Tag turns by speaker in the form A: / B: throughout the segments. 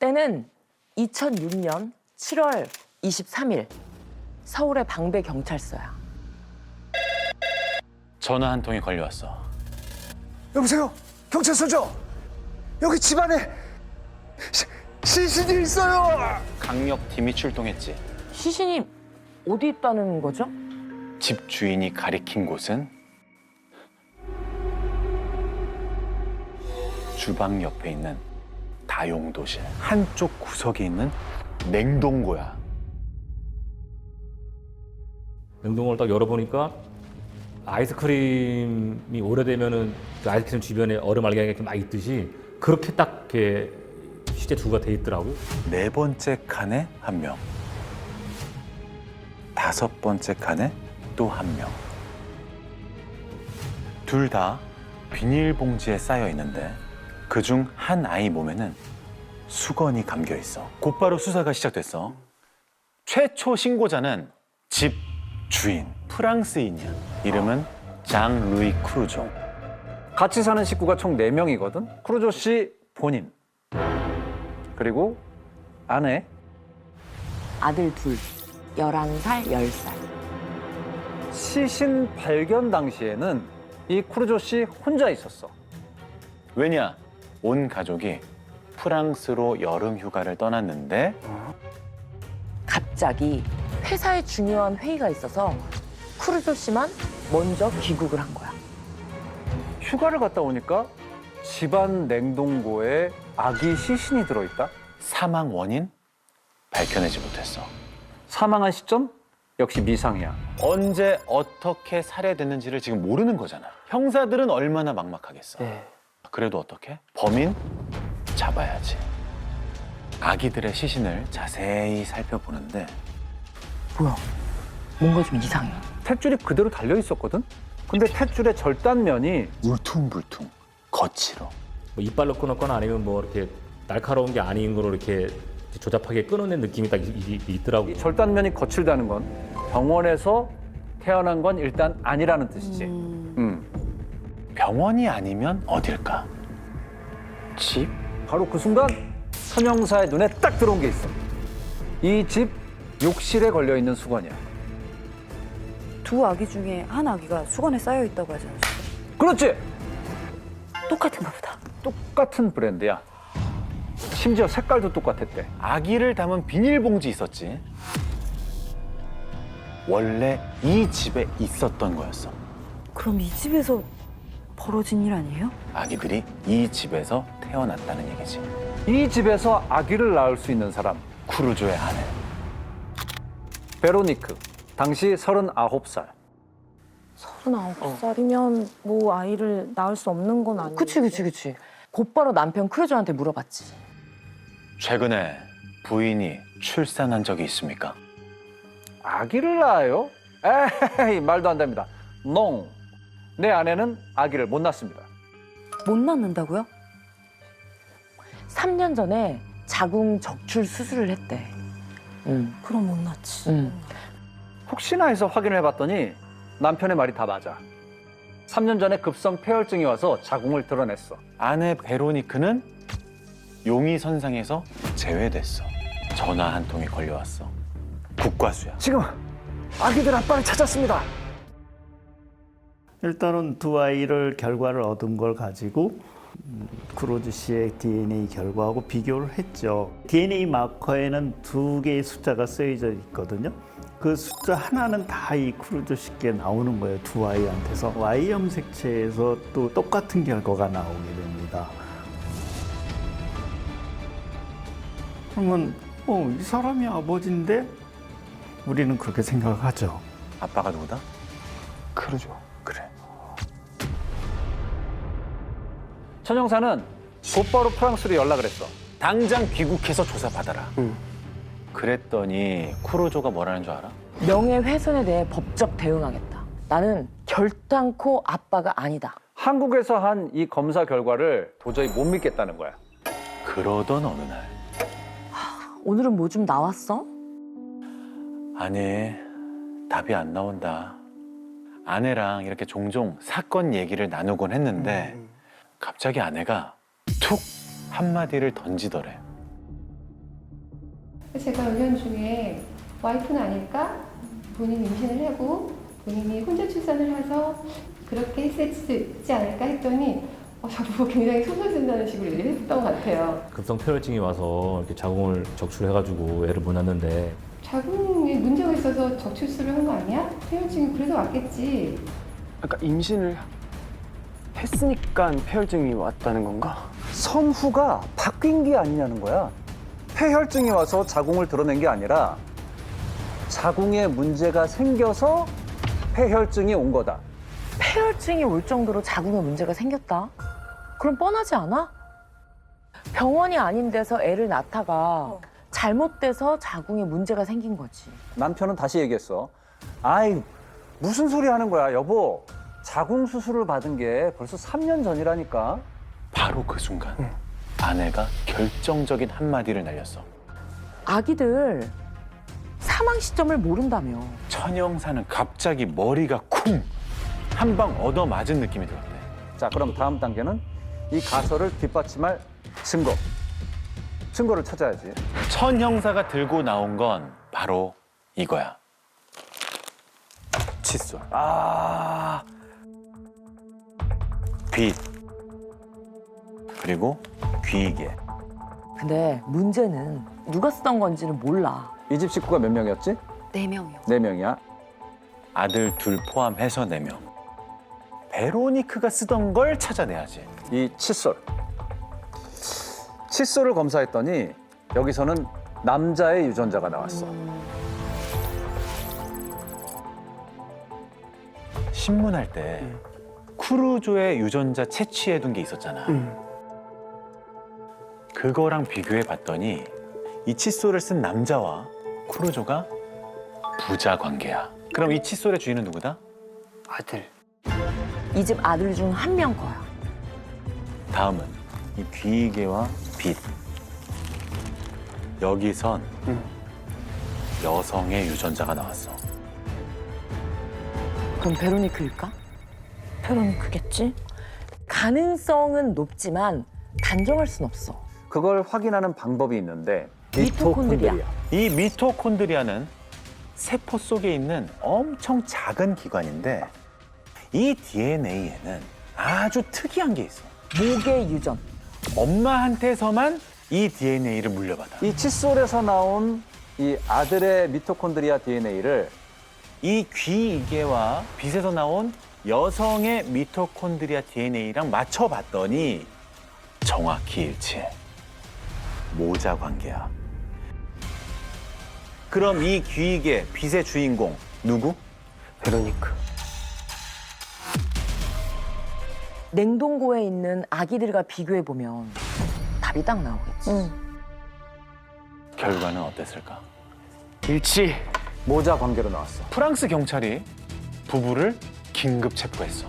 A: 때는 2006년 7월 23일 서울의 방배 경찰서야.
B: 전화 한 통이 걸려왔어.
C: 여보세요? 경찰서죠? 여기 집안에 시신이 있어요.
B: 강력팀이 출동했지.
A: 시신이 어디 있다는 거죠?
B: 집 주인이 가리킨 곳은 주방 옆에 있는 다용도실 한쪽 구석에 있는 냉동고야.
D: 냉동고를 딱 열어보니까 아이스크림이 오래되면은 그 아이스크림 주변에 얼음 알갱이가 이렇게 막 있듯이 그렇게 딱 이렇게 시체 두가 돼 있더라고.
B: 네 번째 칸에 한 명, 다섯 번째 칸에 또 한 명. 둘 다 비닐봉지에 쌓여 있는데 그중 한 아이 몸에는 수건이 감겨 있어. 곧바로 수사가 시작됐어. 최초 신고자는 집 주인, 프랑스인이야. 이름은 장 루이 크루조.
E: 같이 사는 식구가 총 4명이거든. 크루조 씨 본인, 그리고 아내,
A: 아들 둘, 11살, 10살.
E: 시신 발견 당시에는 이 크루조 씨 혼자 있었어.
B: 왜냐? 온 가족이 프랑스로 여름 휴가를 떠났는데
A: 갑자기 회사에 중요한 회의가 있어서 크루조 씨만 먼저 귀국을 한 거야.
E: 휴가를 갔다 오니까 집안 냉동고에 아기 시신이 들어있다.
B: 사망 원인 밝혀내지 못했어.
E: 사망한 시점 역시 미상이야.
B: 언제 어떻게 살해됐는지를 지금 모르는 거잖아. 형사들은 얼마나 막막하겠어. 그래도 어떻게? 범인 잡아야지. 아기들의 시신을 자세히 살펴보는데
A: 뭐야? 뭔가 좀 이상해.
E: 탯줄이 그대로 달려 있었거든. 근데 탯줄의 절단면이
B: 울퉁불퉁 거칠어.
D: 뭐 이빨로 끊었거나 아니면 뭐 이렇게 날카로운 게 아닌 거로 이렇게 조잡하게 끊어낸 느낌이 딱 있더라고.
E: 이 절단면이 거칠다는 건 병원에서 태어난 건 일단 아니라는 뜻이지.
B: 병원이 아니면 어딜까? 집?
E: 바로 그 순간 천영사의 눈에 딱 들어온 게 있어. 이 집 욕실에 걸려 있는 수건이야.
F: 두 아기 중에 한 아기가 수건에 쌓여 있다고 하지 않으셨어요?
E: 그렇지.
F: 똑같은가 보다.
E: 똑같은 브랜드야. 심지어 색깔도 똑같았대.
B: 아기를 담은 비닐봉지 있었지. 원래 이 집에 있었던 거였어.
F: 그럼 이 집에서 벌어진 일 아니에요?
B: 아기들이 이 집에서 태어났다는 얘기지.
E: 이 집에서 아기를 낳을 수 있는 사람,
B: 크루조의 아내.
E: 베로니크. 당시 39살.
G: 39살이면 뭐 아이를 낳을 수 없는 건 아니에요.
A: 그치. 곧바로 남편 크루조한테 물어봤지.
B: 최근에 부인이 출산한 적이 있습니까?
E: 아기를 낳아요? 에이, 말도 안 됩니다. 농. 내 아내는 아기를 못 낳습니다.
F: 못 낳는다고요?
A: 3년 전에 자궁 적출 수술을 했대.
G: 그럼 못 낳지.
E: 혹시나 해서 확인을 해봤더니 남편의 말이 다 맞아. 3년 전에 급성 폐혈증이 와서 자궁을 드러냈어.
B: 아내 베로니크는 용의선상에서 제외됐어. 전화 한 통이 걸려왔어. 국과수야.
E: 지금 아기들 아빠를 찾았습니다.
H: 일단은 두 아이를 결과를 얻은 걸 가지고 크루즈 씨의 DNA 결과하고 비교를 했죠. DNA 마커에는 두 개의 숫자가 쓰여져 있거든요. 그 숫자 하나는 다 이 크루즈 씨께 나오는 거예요. 두 아이한테서. Y 염색체에서 또 똑같은 결과가 나오게 됩니다. 그러면 이 사람이 아버지인데 우리는 그렇게 생각하죠.
B: 아빠가 누구다? 크루조. 그래.
E: 천영사는 곧바로 프랑스로 연락을 했어.
B: 당장 귀국해서 조사받아라. 그랬더니 크루조가 뭐라는 줄 알아?
A: 명예훼손에 대해 법적 대응하겠다. 나는 결단코 아빠가 아니다.
E: 한국에서 한 이 검사 결과를 도저히 못 믿겠다는 거야.
B: 그러던 어느 날
A: 오늘은 뭐 좀 나왔어?
B: 아니 답이 안 나온다. 아내랑 이렇게 종종 사건 얘기를 나누곤 했는데 갑자기 아내가 툭 한마디를 던지더래.
I: 제가 은연중에 와이프는 아닐까? 본인이 임신을 하고 본인이 혼자 출산을 해서 그렇게 했을 수 있지 않을까 했더니 저보고 굉장히 소설쓴다는 식으로 얘기를 했던 것 같아요.
D: 급성 폐혈증이 와서 이렇게 자궁을 적출해가지고 애를 못 낳는데
I: 자궁에 문제가 있어서 저출수를 한 거 아니야? 폐혈증이 그래서 왔겠지.
C: 그러니까 임신을 했으니까 폐혈증이 왔다는 건가?
E: 선후가 바뀐 게 아니냐는 거야. 폐혈증이 와서 자궁을 드러낸 게 아니라 자궁에 문제가 생겨서 폐혈증이 온 거다.
A: 폐혈증이 올 정도로 자궁에 문제가 생겼다? 그럼 뻔하지 않아? 병원이 아닌 데서 애를 낳다가 잘못돼서 자궁에 문제가 생긴 거지.
E: 남편은 다시 얘기했어. 아이, 무슨 소리 하는 거야, 여보. 자궁 수술을 받은 게 벌써 3년 전이라니까.
B: 바로 그 순간 아내가 결정적인 한마디를 날렸어.
A: 아기들 사망 시점을 모른다며.
B: 천영사는 갑자기 머리가 쿵! 한 방 얻어맞은 느낌이 들었대.
E: 자, 그럼 다음 단계는 이 가설을 뒷받침할 증거. 증거를 찾아야지.
B: 천형사가 들고 나온 건 바로 이거야. 칫솔. 빗. 그리고 귀이개.
A: 근데 문제는 누가 쓰던 건지는 몰라.
E: 이 집 식구가 몇 명이었지?
F: 4명이요.
E: 4명이야.
B: 아들 둘 포함해서 4명. 베로니크가 쓰던 걸 찾아내야지.
E: 이 칫솔. 칫솔을 검사했더니 여기서는 남자의 유전자가 나왔어.
B: 신문할 때 쿠루조의 유전자 채취해둔 게 있었잖아. 그거랑 비교해 봤더니 이 칫솔을 쓴 남자와 쿠루조가 부자 관계야. 그럼 이 칫솔의 주인은 누구다?
C: 아들.
A: 이 집 아들 중 한 명 거야.
B: 다음은 이 귀이개와 빛. 여기선 여성의 유전자가 나왔어.
A: 그럼 베로니크일까?
G: 베로니크겠지?
A: 가능성은 높지만 단정할 순 없어.
E: 그걸 확인하는 방법이 있는데
A: 미토콘드리아.
B: 이 미토콘드리아는 세포 속에 있는 엄청 작은 기관인데 이 DNA에는 아주 특이한 게 있어.
A: 목의 유전.
B: 엄마한테서만 이 DNA를 물려받아.
E: 이 칫솔에서 나온 이 아들의 미토콘드리아 DNA를
B: 이 귀이개와 빛에서 나온 여성의 미토콘드리아 DNA랑 맞춰봤더니 정확히 일치해. 모자 관계야. 그럼 이 귀이개, 빛의 주인공 누구?
C: 베로니크.
A: 냉동고에 있는 아기들과 비교해보면 답이 딱 나오겠지.
B: 결과는 어땠을까?
C: 일치.
E: 모자 관계로 나왔어.
B: 프랑스 경찰이 부부를 긴급 체포했어.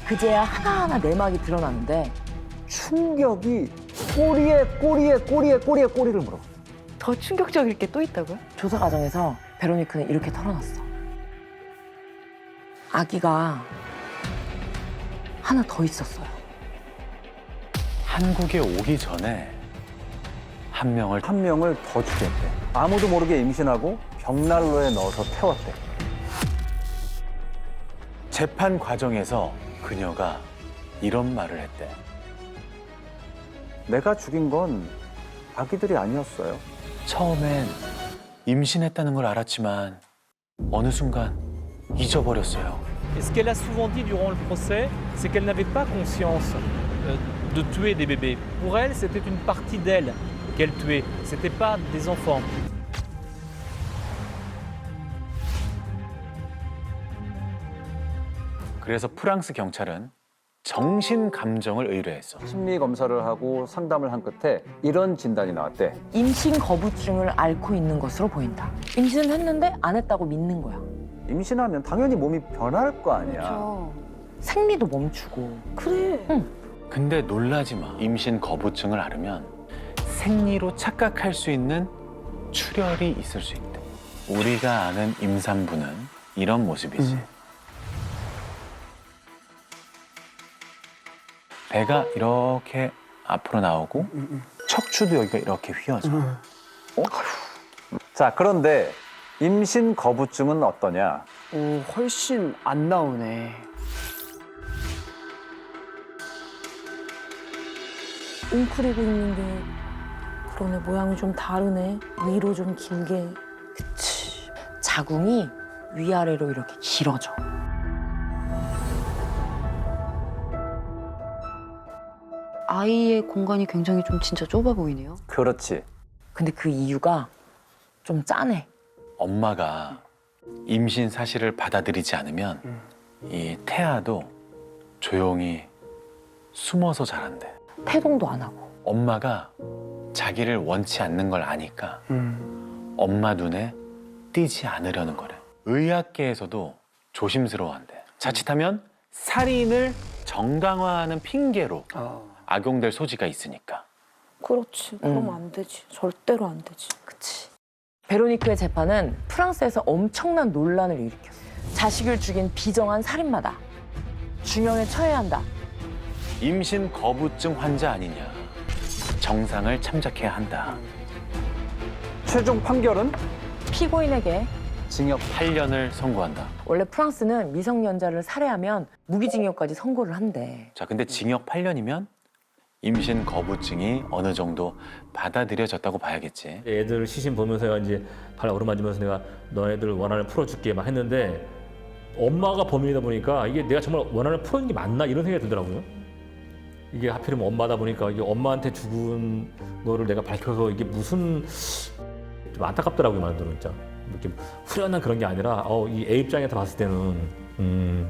A: 그제야 하나하나 내막이 드러나는데
E: 충격이 꼬리를 물어.
A: 더 충격적일 게 또 있다고요? 조사 과정에서 베로니크는 이렇게 털어놨어. 아기가 하나 더 있었어요.
B: 한국에 오기 전에 한 명을
E: 한 명을 더 죽였대. 아무도 모르게 임신하고 벽난로에 넣어서 태웠대.
B: 재판 과정에서 그녀가 이런 말을 했대.
E: 내가 죽인 건 아기들이 아니었어요.
B: 처음엔 임신했다는 걸 알았지만 어느 순간 잊어버렸어요.
J: Et ce qu'elle a souvent dit durant le procès, c'est qu'elle n'avait pas conscience de tuer des bébés. Pour elle, c'était une partie d'elle qu'elle tuait. C'était pas des enfants.
B: 그래서 프랑스 경찰은 정신 감정을 의뢰했어.
E: 심리 검사를 하고 상담을 한 끝에 이런 진단이 나왔대.
A: 임신 거부증을 앓고 있는 것으로 보인다. 임신을 했는데 안 했다고 믿는 거야.
E: 임신하면 당연히 몸이 변할 거 아니야.
F: 그렇죠.
A: 생리도 멈추고.
G: 그래.
B: 근데 놀라지 마. 임신 거부증을 앓으면 생리로 착각할 수 있는 출혈이 있을 수 있대. 우리가 아는 임산부는 이런 모습이지. 배가 이렇게 앞으로 나오고 척추도 여기가 이렇게 휘어져.
E: 자, 그런데 임신 거부증은 어떠냐?
C: 오, 훨씬 안 나오네.
G: 웅크리고 있는데 그러네. 모양이 좀 다르네. 위로 좀 길게.
A: 그치. 자궁이 위아래로 이렇게 길어져.
F: 아이의 공간이 굉장히 좀 진짜 좁아 보이네요.
E: 그렇지.
A: 근데 그 이유가 좀 짠해.
B: 엄마가 임신 사실을 받아들이지 않으면 이 태아도 조용히 숨어서 자란대.
A: 태동도 안 하고.
B: 엄마가 자기를 원치 않는 걸 아니까 엄마 눈에 띄지 않으려는 거래. 의학계에서도 조심스러워한대. 자칫하면 살인을 정당화하는 핑계로 악용될 소지가 있으니까.
G: 그렇지. 그러면 안 되지. 절대로 안 되지.
A: 그치. 베로니크의 재판은 프랑스에서 엄청난 논란을 일으켰어. 자식을 죽인 비정한 살인마다. 중형에 처해야 한다.
B: 임신 거부증 환자 아니냐. 정상을 참작해야 한다.
E: 최종 판결은
A: 피고인에게
E: 징역
B: 8년을 선고한다.
A: 원래 프랑스는 미성년자를 살해하면 무기징역까지 선고를 한대.
B: 자, 근데 징역 8년이면 임신 거부증이 어느 정도 받아들여졌다고 봐야겠지.
D: 애들 시신 보면서 이제 발 어루만지면서 내가 너네들 원한을 풀어줄게 막 했는데 엄마가 범인이다 보니까 이게 내가 정말 원한을 풀어준 게 맞나 이런 생각이 들더라고요. 이게 하필이면 엄마다 보니까 이게 엄마한테 죽은 거를 내가 밝혀서 이게 무슨 좀 안타깝더라고요, 말대로 진짜. 이렇게 후련한 그런 게 아니라 이 애 입장에서 봤을 때는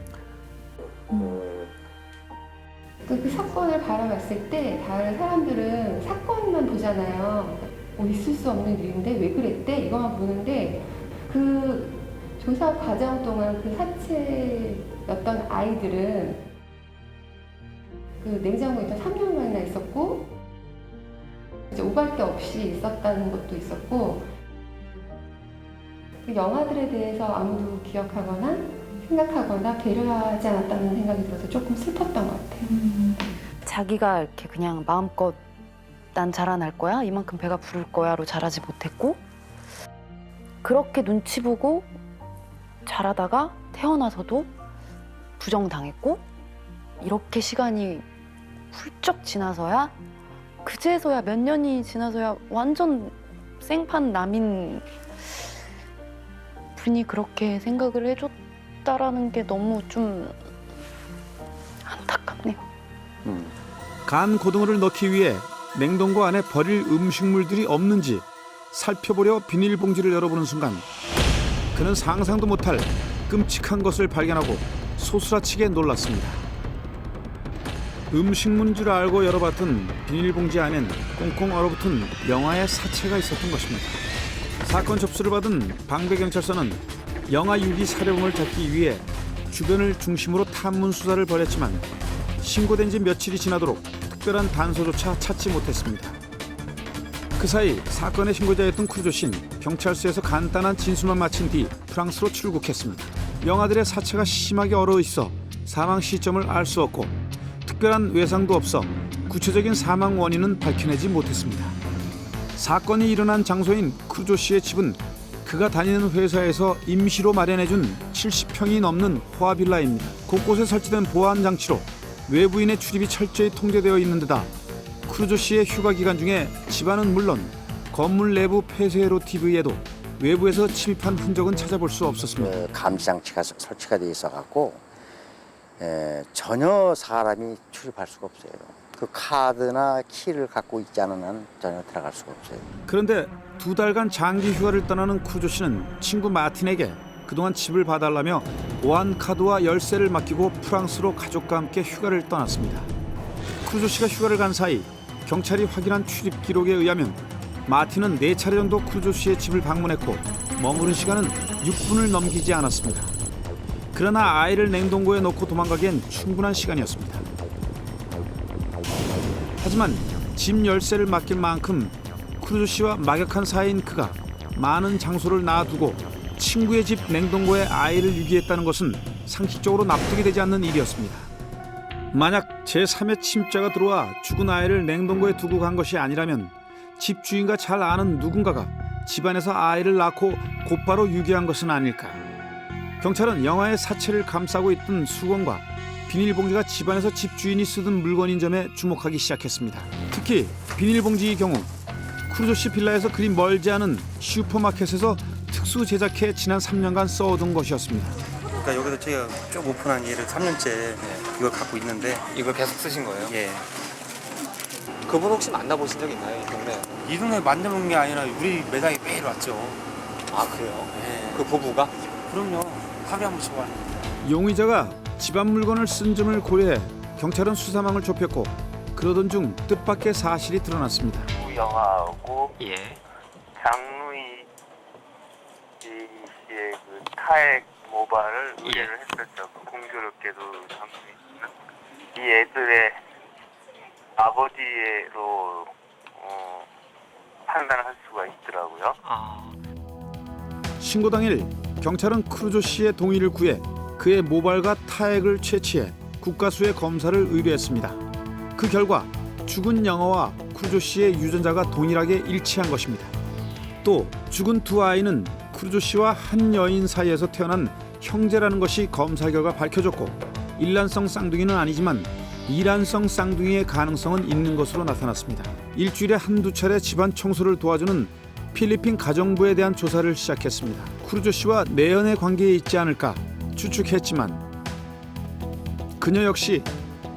I: 그 사건을 바라봤을 때 다른 사람들은 사건만 보잖아요. 있을 수 없는 일인데 왜 그랬대? 이거만 보는데 그 조사 과정 동안 그 사체였던 아이들은 그 냉장고에 있던 3년만이나 있었고 이제 오갈 데 없이 있었다는 것도 있었고 그 영아들에 대해서 아무도 기억하거나 생각하거나 배려하지 않았다는 생각이 들어서 조금 슬펐던 것 같아요.
F: 자기가 이렇게 그냥 마음껏 난 자라날 거야, 이만큼 배가 부를 거야로 자라지 못했고 그렇게 눈치 보고 자라다가 태어나서도 부정당했고 이렇게 시간이 훌쩍 지나서야 그제서야 몇 년이 지나서야 완전 생판 남인 분이 그렇게 생각을 해줬다라는 게 너무 좀 안타깝네요.
K: 간 고등어를 넣기 위해 냉동고 안에 버릴 음식물들이 없는지 살펴보려 비닐봉지를 열어보는 순간 그는 상상도 못할 끔찍한 것을 발견하고 소스라치게 놀랐습니다. 음식물인 줄 알고 열어봤던 비닐봉지 안엔 꽁꽁 얼어붙은 영아의 사체가 있었던 것입니다. 사건 접수를 받은 방배경찰서는 영아 유기 살해범을 잡기 위해 주변을 중심으로 탐문 수사를 벌였지만 신고된 지 며칠이 지나도록 특별한 단서조차 찾지 못했습니다. 그 사이 사건의 신고자였던 크루조 씨는 경찰서에서 간단한 진술만 마친 뒤 프랑스로 출국했습니다. 영아들의 사체가 심하게 얼어 있어 사망 시점을 알 수 없고 특별한 외상도 없어 구체적인 사망 원인은 밝혀내지 못했습니다. 사건이 일어난 장소인 크루조 씨의 집은 그가 다니는 회사에서 임시로 마련해준 70평이 넘는 호화빌라입니다. 곳곳에 설치된 보안 장치로 외부인의 출입이 철저히 통제되어 있는 데다 크루조 씨의 휴가 기간 중에 집안은 물론 건물 내부 폐쇄로 TV에도 외부에서 침입한 흔적은 찾아볼 수 없었습니다.
L: 감시 장치가 설치가 돼 있어갖고 전혀 사람이 출입할 수가 없어요. 그 카드나 키를 갖고 있지 않은 한 전혀 들어갈 수가 없어요.
K: 그런데 2달간 장기 휴가를 떠나는 크루조 씨는 친구 마틴에게 그동안 집을 봐달라며 보안 카드와 열쇠를 맡기고 프랑스로 가족과 함께 휴가를 떠났습니다. 크루조 씨가 휴가를 간 사이 경찰이 확인한 출입 기록에 의하면 마틴은 4차례 정도 크루조 씨의 집을 방문했고 머무른 시간은 6분을 넘기지 않았습니다. 그러나 아이를 냉동고에 넣고 도망가기엔 충분한 시간이었습니다. 하지만 집 열쇠를 맡긴 만큼 크루조 씨와 막역한 사이인 그가 많은 장소를 놔두고 친구의 집 냉동고에 아이를 유기했다는 것은 상식적으로 납득이 되지 않는 일이었습니다. 만약 제3의 침자가 들어와 죽은 아이를 냉동고에 두고 간 것이 아니라면 집주인과 잘 아는 누군가가 집안에서 아이를 낳고 곧바로 유기한 것은 아닐까. 경찰은 영아의 사체를 감싸고 있던 수건과 비닐봉지가 집안에서 집주인이 쓰던 물건인 점에 주목하기 시작했습니다. 특히 비닐봉지의 경우 크루조 씨 빌라에서 그리 멀지 않은 슈퍼마켓에서 특수 제작해 지난 3년간 써오던 것이었습니다.
M: 그러니까 여기서 제가 쭉 오픈한 일을 3년째 이걸 갖고 있는데
N: 이걸 계속 쓰신 거예요?
M: 예.
N: 그분 혹시 만나보신 적 있나요, 이 동네?
M: 이 동네 만나본 게 아니라 우리 매장에 매일 왔죠.
N: 아, 그래요?
M: 예.
N: 그 부부가?
M: 그럼요. 하루에 한 번씩 와요.
K: 용의자가 집안 물건을 쓴 점을 고려해 경찰은 수사망을 좁혔고 그러던 중 뜻밖의 사실이 드러났습니다.
O: 영화하고
N: 예.
O: 장루이 씨의 그 타액 모발을 의뢰를 했었죠. 공교롭게도 장루이 씨는 이 애들의 아버지로 판단할 수가 있더라고요.
K: 신고 당일 경찰은 크루조 씨의 동의를 구해 그의 모발과 타액을 채취해 국가수의 검사를 의뢰했습니다. 그 결과 죽은 영아와 크루조 씨의 유전자가 동일하게 일치한 것입니다. 또 죽은 두 아이는 크루조 씨와 한 여인 사이에서 태어난 형제라는 것이 검사 결과 밝혀졌고 일란성 쌍둥이는 아니지만 이란성 쌍둥이의 가능성은 있는 것으로 나타났습니다. 일주일에 한두 차례 집안 청소를 도와주는 필리핀 가정부에 대한 조사를 시작했습니다. 크루조 씨와 내연의 관계에 있지 않을까 추측했지만 그녀 역시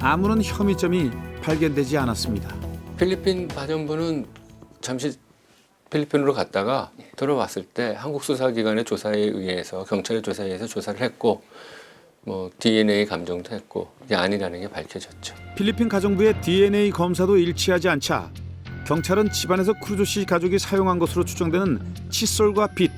K: 아무런 혐의점이 발견되지 않았습니다.
P: 필리핀 가정부는 잠시 필리핀으로 갔다가 들어왔을 때 한국 수사기관의 조사에 의해서 경찰의 조사에 의해서 조사를 했고 DNA 감정도 했고 이게 아니라는 게 밝혀졌죠.
K: 필리핀 가정부의 DNA 검사도 일치하지 않자 경찰은 집안에서 크루조 씨 가족이 사용한 것으로 추정되는 칫솔과 빗,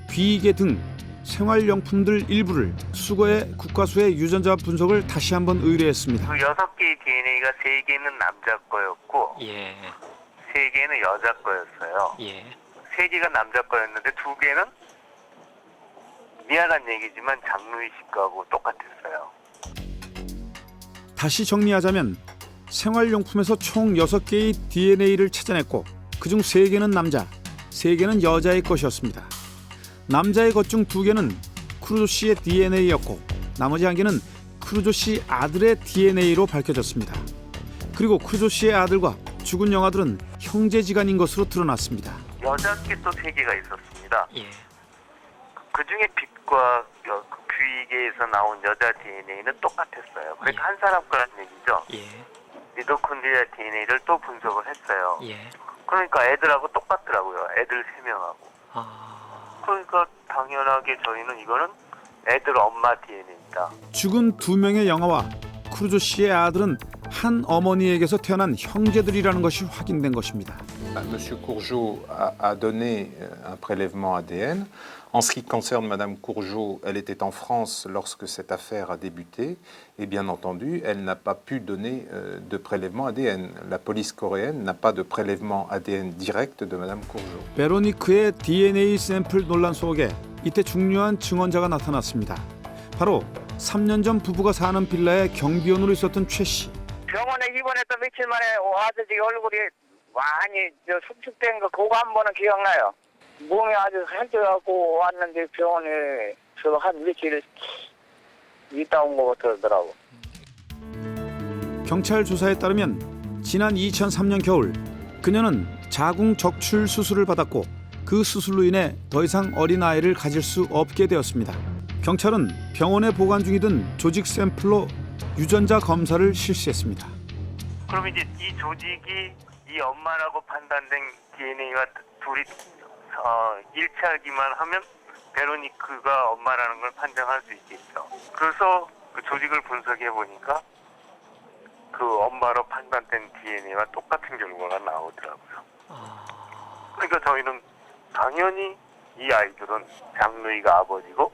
K: 귀이개 등 생활용품들 일부를 수거해 국과수의 유전자 분석을 다시 한번 의뢰했습니다.
O: 그 6개의 DNA가 3개는 남자 거였고
N: 예.
O: 3개는 여자 거였어요.
N: 예.
O: 3개가 남자 거였는데 2개는 미안한 얘기지만 장루이 씨 거하고 똑같았어요.
K: 다시 정리하자면 생활용품에서 총 6개의 DNA를 찾아냈고 그중 3개는 남자, 3개는 여자의 것이었습니다. 남자의 것 중 2개는 크루조 씨의 DNA였고 나머지 1개는 크루조 씨 아들의 DNA로 밝혀졌습니다. 그리고 크루조 씨의 아들과 죽은 영아들은 형제지간인 것으로 드러났습니다.
O: 여자께 또 3개가 있었습니다.
N: 예.
O: 그중에 빛과 귀에서 나온 여자 DNA는 똑같았어요. 그러니까 한 사람 거라는 얘기죠.
N: 예.
O: 미토콘드리아 DNA를 또 분석을 했어요.
N: 예.
O: 그러니까 애들하고 똑같더라고요. 애들 3명하고. 그러니까 당연하게 저희는 이거는 애들 엄마 DNA입니다.
K: 죽은 2명의 영아와 크루조 씨의 아들은 한 어머니에게서 태어난 형제들이라는 것이 확인된 것입니다.
Q: Monsieur Courgeot a donné un prélèvement ADN. En ce qui concerne Madame Courgeot, elle était en France lorsque cette affaire a débuté et bien entendu, elle n'a pas pu donner de prélèvement ADN. La police coréenne n'a pas de prélèvement ADN direct de Madame Courgeot.
K: 베로니크의 DNA 샘플 논란 속에 이때 중요한 증언자가 나타났습니다. 바로 3년 전 부부가 사는 빌라의 경비원으로 있었던 최 씨.
R: 병원에 입원했던 며칠 만에 와서 지금 얼굴이 많이 수축된 거 그거 한 번은 기억나요. 몸이 아주 한쪽하고 왔는데 병원에 저 한 며칠 있다 온 것 같더라고.
K: 경찰 조사에 따르면 지난 2003년 겨울 그녀는 자궁 적출 수술을 받았고 그 수술로 인해 더 이상 어린아이를 가질 수 없게 되었습니다. 경찰은 병원에 보관 중이던 조직 샘플로 유전자 검사를 실시했습니다.
O: 그럼 이제 이 조직이 이 엄마라고 판단된 DNA와 둘이 일치하기만 하면 베로니크가 엄마라는 걸 판정할 수 있겠죠. 그래서 그 조직을 분석해 보니까 그 엄마로 판단된 DNA와 똑같은 결과가 나오더라고요. 그러니까 저희는 당연히 이 아이들은 장루이가 아버지고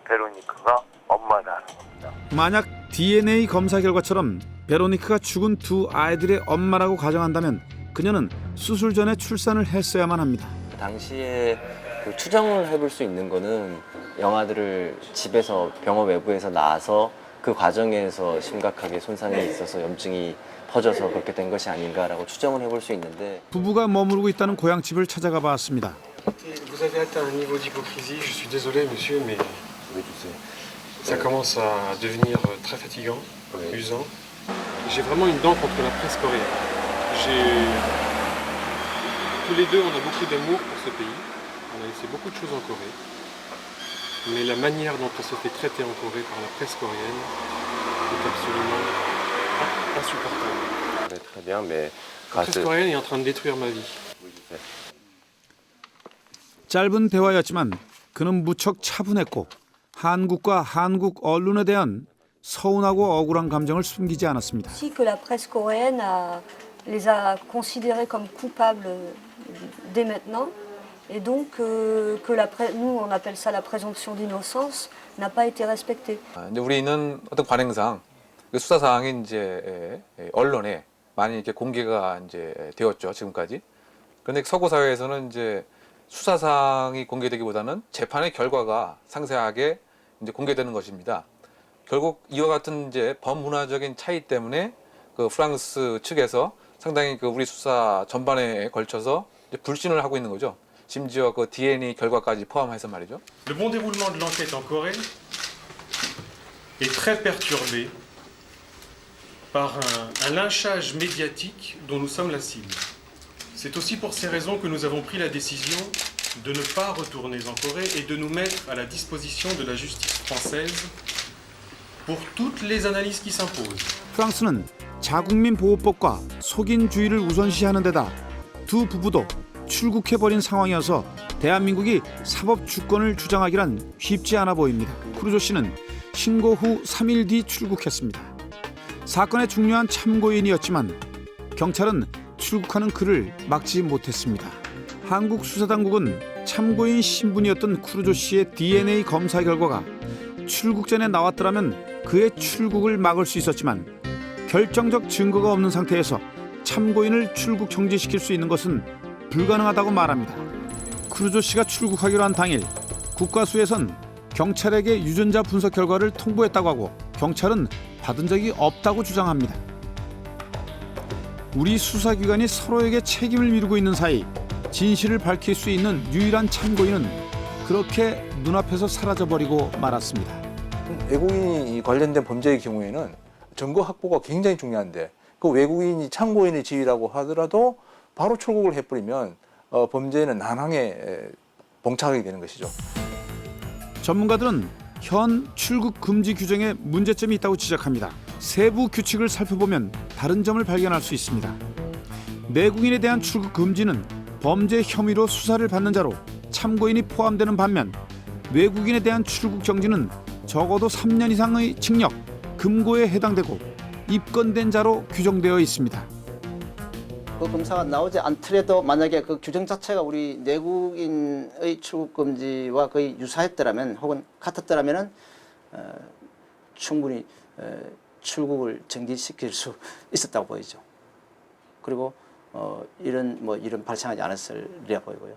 O: 베로니크가 엄마라는 겁니다.
K: 만약 DNA 검사 결과처럼 베로니크가 죽은 2 아이들의 엄마라고 가정한다면 그녀는 수술 전에 출산을 했어야만 합니다.
S: 당시에 그 추정을 해볼 수 있는 거는 영아들을 집에서 병원 외부에서 낳아서 그 그 과정에서 심각하게 손상이 있어서 염증이 퍼져서 그렇게 된 것이 아닌가라고 추정을 해볼 수 있는데
K: 부부가 머무르고 있다는 고향집을 찾아가 봤습니다.
T: Vous avez atteint un niveau d'hypocrisie, je suis désolé monsieur, mais ça commence à devenir très fatigant, usant. J'ai vraiment une dent contre la presse coréenne. Tous les deux, on a beaucoup d'amour pour ce pays. On a laissé beaucoup de choses en Corée. Mais la manière dont on se fait traiter en Corée par la presse coréenne est absolument insupportable.
S: très bien, mais
T: La presse coréenne est en train de détruire ma vie.
K: 짧은 대화였지만 그는 무척 차분했고 한국과 한국 언론에 대한 서운하고 억울한 감정을 숨기지 않았습니다.
U: Si que la presse coréenne les a considérés comme coupables dès maintenant, et donc nous on appelle ça la présomption d'innocence n'a pas été respectée.
N: 이제 우리는 어떤 관행상 그 수사 사항이 이제 언론에 많이 이렇게 공개가 이제 되었죠 지금까지. 그런데 서구 사회에서는 이제 수사 사항이 공개되기보다는 재판의 결과가 상세하게 이제 공개되는 것입니다. 결국 이와 같은 이제 범문화적인 차이 때문에 그 프랑스 측에서 상당히 그 우리 수사 전반에 걸쳐서 이제 불신을 하고 있는 거죠. 심지어 그 DNA 결과까지 포함해서 말이죠.
T: Le bon déroulement de l'enquête en Corée est très perturbé par un lynchage médiatique dont nous sommes la cible. C'est aussi pour ces raisons que nous avons pris la décision de ne pas retourner en Corée et de nous mettre à la disposition de la justice française pour toutes les analyses qui s'imposent.
K: 프랑스는 자국민 보호법과 속인주의를 우선시하는 데다 두 부부도 출국해버린 상황이어서 대한민국이 사법 주권을 주장하기란 쉽지 않아 보입니다. 크루조 씨는 신고 후 3일 뒤 출국했습니다. 사건의 중요한 참고인이었지만 경찰은 출국하는 그를 막지 못했습니다. 한국 수사당국은 참고인 신분이었던 크루조 씨의 DNA 검사 결과가 출국 전에 나왔더라면 그의 출국을 막을 수 있었지만 결정적 증거가 없는 상태에서 참고인을 출국 정지시킬 수 있는 것은 불가능하다고 말합니다. 크루조 씨가 출국하기로 한 당일 국과수에선 경찰에게 유전자 분석 결과를 통보했다고 하고 경찰은 받은 적이 없다고 주장합니다. 우리 수사기관이 서로에게 책임을 미루고 있는 사이 진실을 밝힐 수 있는 유일한 참고인은 그렇게 눈앞에서 사라져버리고 말았습니다.
V: 외국인이 관련된 범죄의 경우에는 증거 확보가 굉장히 중요한데 그 외국인이 참고인의 지위라고 하더라도 바로 출국을 해버리면 범죄는 난항에 봉착하게 되는 것이죠.
K: 전문가들은 현 출국 금지 규정에 문제점이 있다고 지적합니다. 세부 규칙을 살펴보면 다른 점을 발견할 수 있습니다. 내국인에 대한 출국 금지는 범죄 혐의로 수사를 받는 자로 참고인이 포함되는 반면 외국인에 대한 출국 정지는 적어도 3년 이상의 징역, 금고에 해당되고 입건된 자로 규정되어 있습니다.
W: 그 검사가 나오지 않더라도 만약에 그 규정 자체가 우리 내국인의 출국 금지와 거의 유사했더라면 혹은 같았더라면 충분히 출국을 정지시킬 수 있었다고 보이죠. 그리고 이런 발생하지 않았으리라 보이고요.